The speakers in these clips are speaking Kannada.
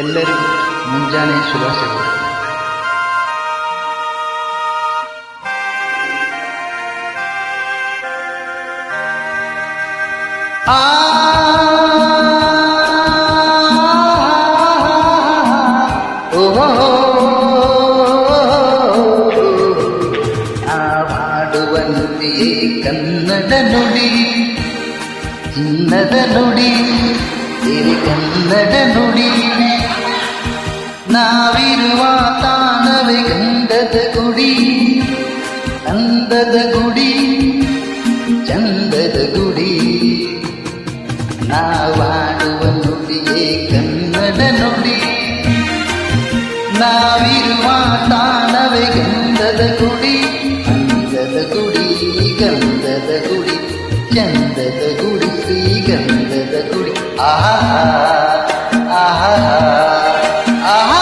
ಎಲ್ಲರಿಗೂ ಮುಂಜಾನೆ ಶುಭಾಶಯಗಳು. ಹಾಡುವಂತೆಯೇ ಕನ್ನಡ ನುಡಿ, ಚಿನ್ನದ ನುಡಿ, ಸಿರಿ ಕನ್ನಡ ನುಡಿ. ನಾವಿರುವ ತಾಣವೇ ಗಂಧದ ಗುಡಿ, ಅಂದದ ಗುಡಿ, ಚಂದದ ಗುಡಿ. ನಾವಾಡುವ ನುಡಿಯೇ ಕನ್ನಡ ನುಡಿ, ನಾವಿರುವ ತಾಣವೇ ಗಂಧದ ಗುಡಿ, ಅಂದದ ಗುಡಿ, ಗಂಧದ ಗುಡಿ, ಚಂದದ ಗುಡಿ, ಶ್ರೀಗಂಧದ ಗುಡಿ. ಆಹಾ ಆಹಾ ಆಹಾ.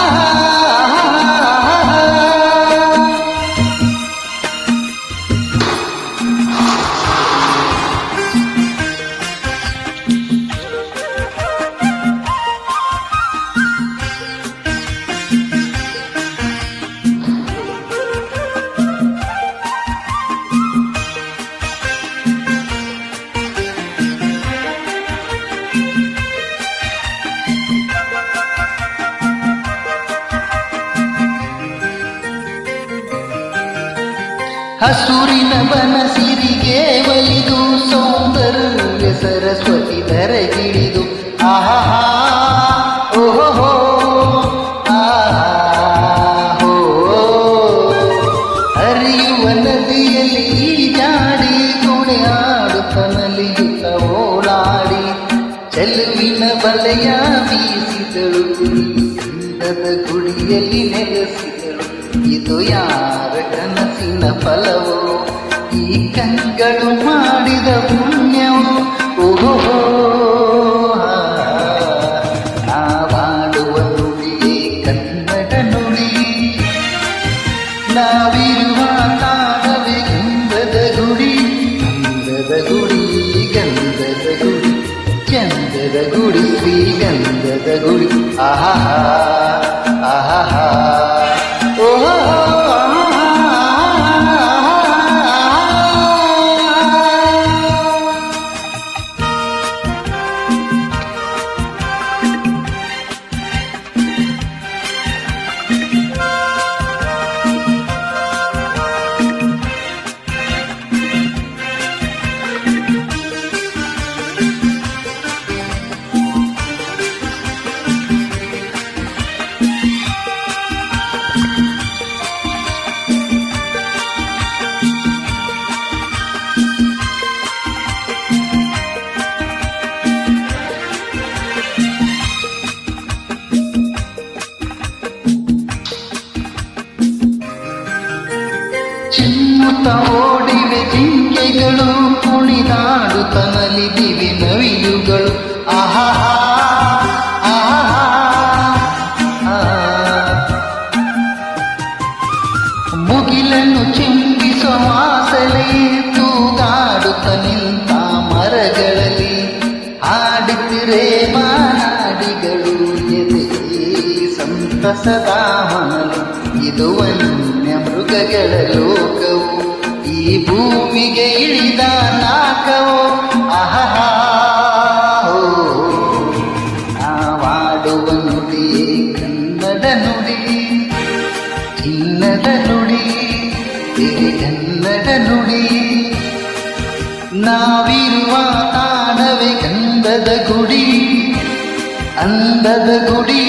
ಹಸುರಿನ ಬನಸಿರಿಗೆ ಒಲಿದು ಸೌಂದರ್ಯ ಸರಸ್ವತಿ ಧರೆಗಿಳಿದು ಆಹಾ ಓಹೋ ಆಹೋ. ಹರಿಯುವ ನದಿಯಲ್ಲಿ ಜಾಡಿ ಕುಣಿಯಾಡುತ್ತ ನಲಿಯುತ್ತ ಓಲಾಡಿ ಚೆಲುವಿನ ಬಲೆಯ ಬೀಸಿದಳು, ಗಂಧದ ಗುಡಿಯಲ್ಲಿ ನೆಲೆಸಿದಳು. ಇದು ಯಾರ ಕನಸಿನ ಫಲವೋ, ಈ ಕಂಗಳು ಮಾಡಿದ ಪುಣ್ಯವೋ. ಓಹೋ ನಾವಾಡುವ ನುಡಿಯೇ ಕನ್ನಡ ನುಡಿ, ನಾವಿರುವ ತಾಣವೇ ಗಂಧದ ಗುಡಿ, ಅಂದದ ಗುಡಿ, ಗಂಧದ ಗುಡಿ, ಚಂದದ ಗುಡಿ, ಶ್ರೀಗಂಧದ ಗುಡಿ. ಆಹಾ ಆಹಾ ಓಹೋ. ಚಿಮ್ಮುತ್ತ ಓಡಿವೆ ಜಿಂಕೆಗಳು, ಕುಣಿದಾಡುತ್ತ ನಲಿದಿವೆ ನವಿಲುಗಳು. ಆಹಾ ಮುಗಿಲನ್ನು ಚಿಂಬಿಸುವ ವಾಸಲೆ ತೂಗಾಡುತ್ತ ನಿಂತ ಮರಗಳಲ್ಲಿ ಹಾಡುತ್ತಿರೆ ಮಾನಾಡಿಗಳು. ಎದೆಗೆ ಸಂತಸದ ಮನಲು, ಇದು ವನ್ಯ ಮೃಗಗಳ ಲೋಕವು, ಈ ಭೂಮಿಗೆ ಇಳಿದ ನಾಕವು. ಆಹಾ ನಾವಾಡುವ ನುಡಿಯೇ ಕನ್ನಡ ನುಡಿ, ಚಿನ್ನದ ನುಡಿ, ಸಿರಿ ಕನ್ನಡ ನುಡಿ. ನಾವಿರುವ ತಾಣವೇ ಗಂಧದ ಗುಡಿ, ಅಂದದ ಗುಡಿ,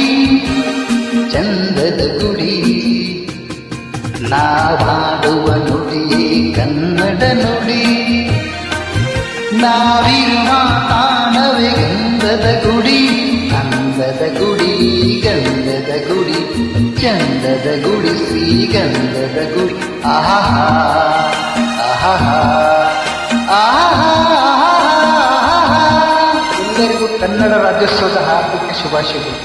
ಚಂದದ ಗುಡಿ. ನಾವಾಡುವ ನುಡಿಯೇ ಕನ್ನಡ ನುಡಿ, ನಾವಿರುವ ತಾಣವೇ ಗಂಧದ ಗುಡಿ, ಅಂದದ ಗುಡಿ, ಗಂಧದ ಗುಡಿ, ಚಂದದ ಗುಡಿ, ಶ್ರೀಗಂಧದ ಗುಡಿ. ಆಹಾ ಆಹಾ ಆಹಾ. ಎಲ್ಲರಿಗೂ ಕನ್ನಡ ರಾಜ್ಯೋತ್ಸವದ ಹಾರ್ದಿಕ ಶುಭಾಶಯಗಳು.